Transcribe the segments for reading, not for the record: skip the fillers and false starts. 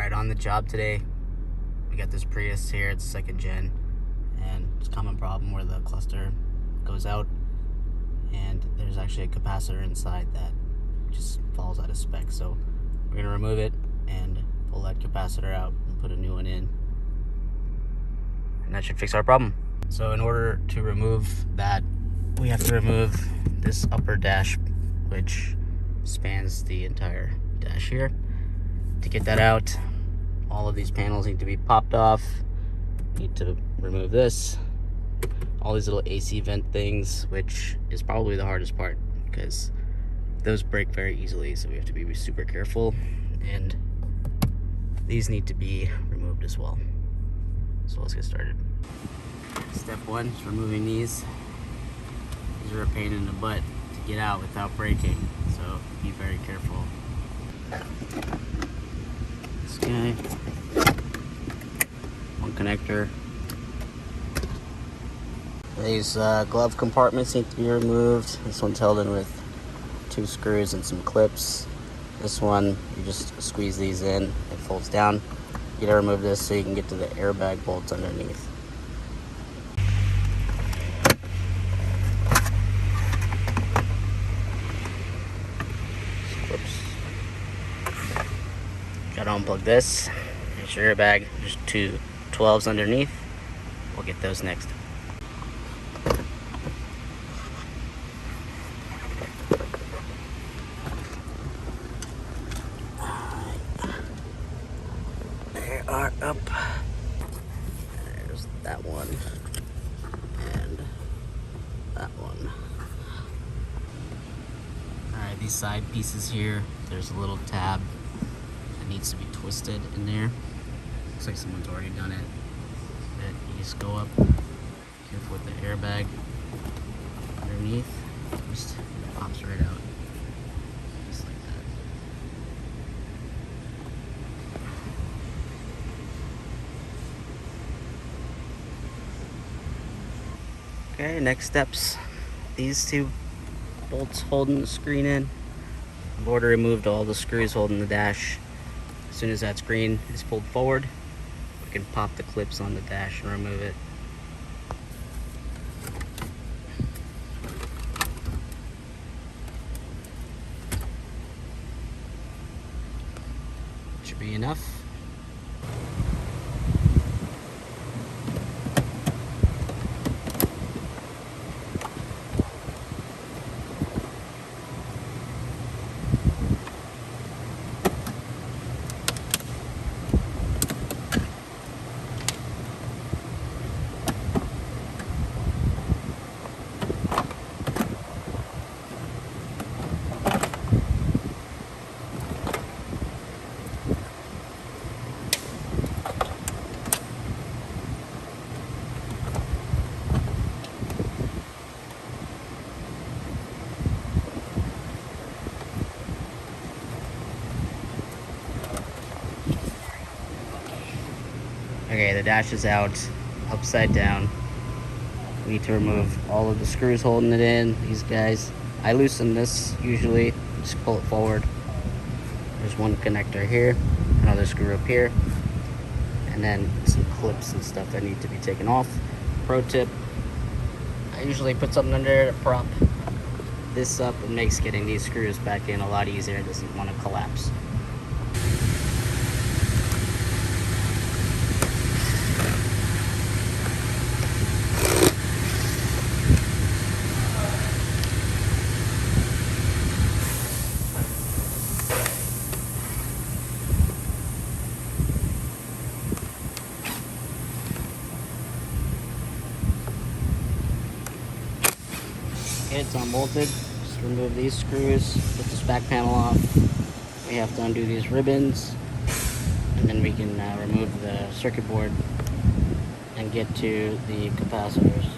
Alright, on the job today, we got this Prius here. It's second gen, and it's a common problem where the cluster goes out, and there's actually a capacitor inside that just falls out of spec. So we're going to remove it and pull that capacitor out and put a new one in, and that should fix our problem. So in order to remove that, we have to remove this upper dash, which spans the entire dash here. To get that out, all of these panels need to be popped off. Need to remove this, all these little AC vent things, which is probably the hardest part because those break very easily, so we have to be super careful. And these need to be removed as well. So let's get started. Step one is removing these. These are a pain in the butt to get out without breaking, so be very careful. This guy, one connector. These glove compartments need to be removed. This one's held in with 2 screws and some clips. This one, you just squeeze these in, it folds down. You gotta remove this so you can get to the airbag bolts underneath. Gotta unplug this. Here's your airbag. There's 2 12s underneath. We'll get those next. They are up. There's that one and that one. Alright, these side pieces here, there's a little tab that needs to be twisted in there. Looks like someone's already done it. But you just go up, careful with the airbag underneath, just pops right out. Just like that. Okay, next steps. These 2 bolts holding the screen in. I've already removed all the screws holding the dash. As soon as that screen is pulled forward, we can pop the clips on the dash and remove it. Should be enough. Okay, the dash is out, upside down. We need to remove all of the screws holding it in, these guys. I loosen this usually, just pull it forward. There's one connector here, another screw up here, and then some clips and stuff that need to be taken off. Pro tip, I usually put something under there to prop this up. It makes getting these screws back in a lot easier. It doesn't want to collapse. Okay, it's unbolted. Just remove these screws, put this back panel off. We have to undo these ribbons, and then we can remove the circuit board and get to the capacitors.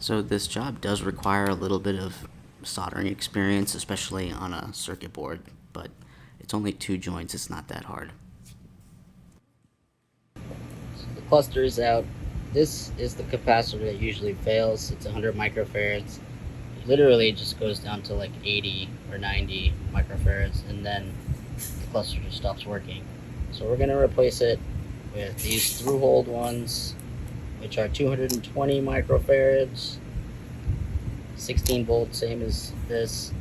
So this job does require a little bit of soldering experience, especially on a circuit board, but it's only 2 joints, it's not that hard. So the cluster is out. This is the capacitor that usually fails. It's 100 microfarads. It literally just goes down to like 80 or 90 microfarads, and then the cluster just stops working. So we're going to replace it with these through-hold ones, which are 220 microfarads, 16 volts, same as this.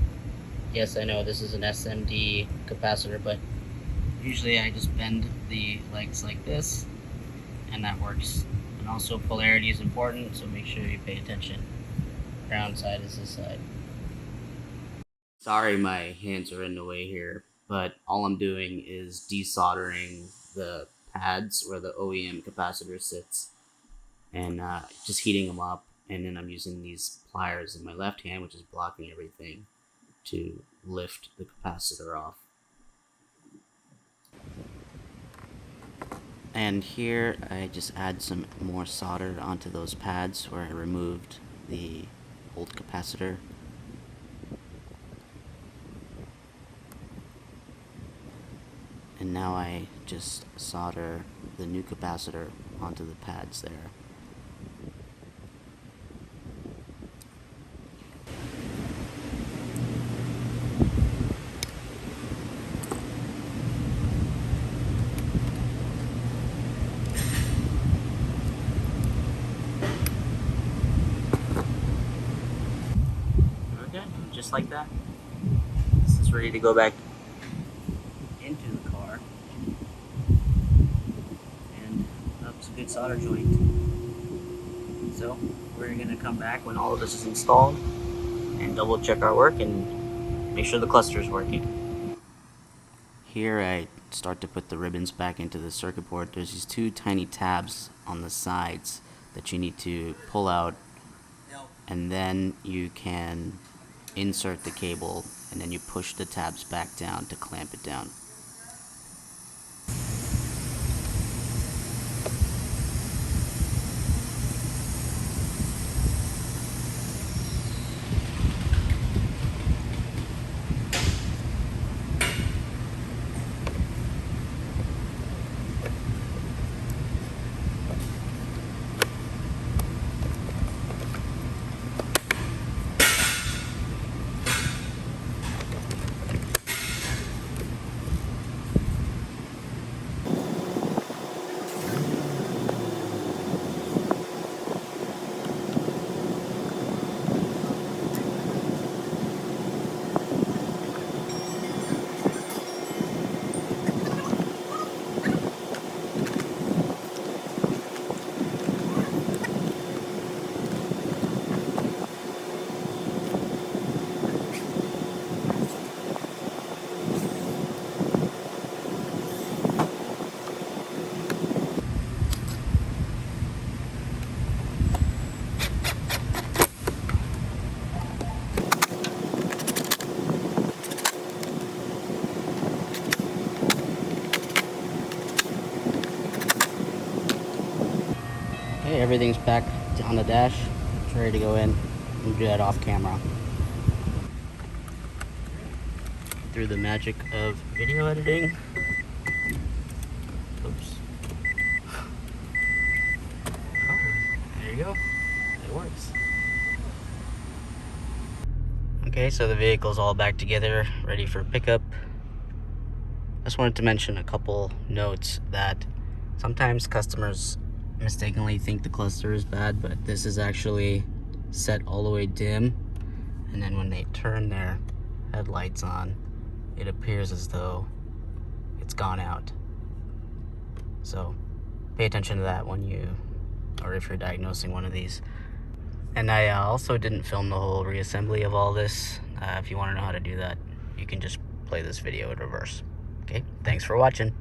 Yes, I know this is an SMD capacitor, but usually I just bend the legs like this, and that works. And also polarity is important, so make sure you pay attention. Ground side is this side. Sorry my hands are in the way here, but all I'm doing is desoldering the pads where the OEM capacitor sits, and just heating them up, and then I'm using these pliers in my left hand, which is blocking everything, to lift the capacitor off. And here I just add some more solder onto those pads where I removed the old capacitor. And now I just solder the new capacitor onto the pads there. Okay, just like that. This is ready to go back into the car. And that's a good solder joint. So we're gonna come back when all of this is installed and double check our work and make sure the cluster is working. Here I start to put the ribbons back into the circuit board. There's these 2 tiny tabs on the sides that you need to pull out, and then you can insert the cable, and then you push the tabs back down to clamp it down. Okay, everything's back on the dash. It's ready to go in. We'll do that off camera. Through the magic of video editing. Oops. Oh, there you go. It works. Okay, so the vehicle's all back together, ready for pickup. I just wanted to mention a couple notes that sometimes customers mistakenly think the cluster is bad, but this is actually set all the way dim, and then when they turn their headlights on, it appears as though it's gone out. So pay attention to that when you, or if you're diagnosing one of these. And I also didn't film the whole reassembly of all this. If you want to know how to do that, you can just play this video in reverse. Okay, thanks for watching.